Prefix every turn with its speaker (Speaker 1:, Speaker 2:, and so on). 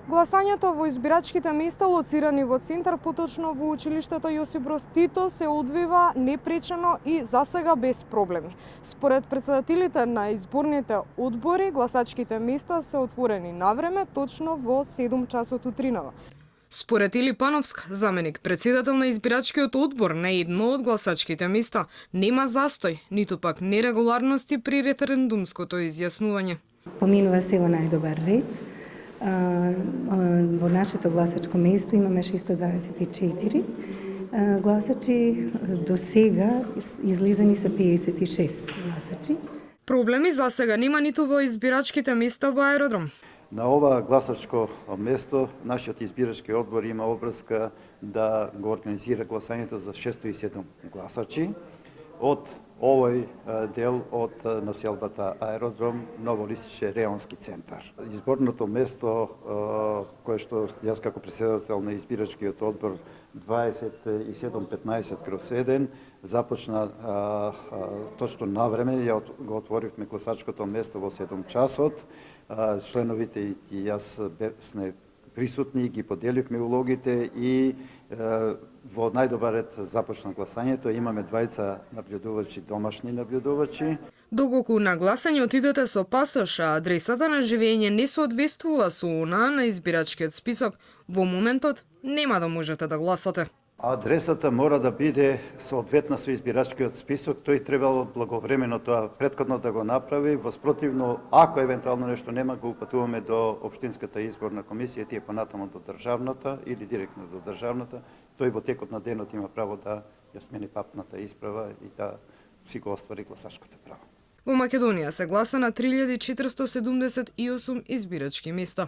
Speaker 1: Гласањето во избирачките места лоцирани во центар, поточно во училиштето Јосип Броз Тито, се одвива непречено и засега без проблеми. Според претседателите на изборните одбори, гласачките места се отворени навреме, точно во 7 часот утринава. Според Или Пановск, заменик председател на избирачкиот одбор на едно од гласачките места, нема застој, ниту пак нерегуларности при референдумското изјаснување.
Speaker 2: Поминува се во најдобар ред. Во нашето гласачко место имаме 624 гласачи, до сега излизани се 56 гласачи.
Speaker 1: Проблеми за сега нема ниту во избирачките места во аеродром.
Speaker 3: На ова гласачко место нашиот избирачки одбор има обврска да го организира гласањето за 607 гласачи од овој дел од населбата аеродром Ново Лисиче реонски центар. Изборното место кое што јас како претседател на избирачкиот одбор 2715/1 започна точно на време, ја го отворивме гласачкото место во 7 часот. Членовите и јас сме присутни, ги поделивме улогите и во најдобар ред започна гласањето. Имаме двајца наблюдувачи, домашни наблюдувачи.
Speaker 1: Доколку на гласање отидете со пасош, а адресата на живење не соодветствува со она на избирачкиот список, во моментот нема да можете да гласате.
Speaker 3: Адресата мора да биде соодветна со избирачкиот список, тој требало благовремено тоа претходно да го направи, воспротивно, ако евентуално нешто нема, го упатуваме до Општинската изборна комисија, тие понатаму до државната или директно до државната, тој во текот на денот има право да ја смени патната исправа и да си го оствари гласачкото право.
Speaker 1: Во Македонија се гласа на 3478 избирачки места.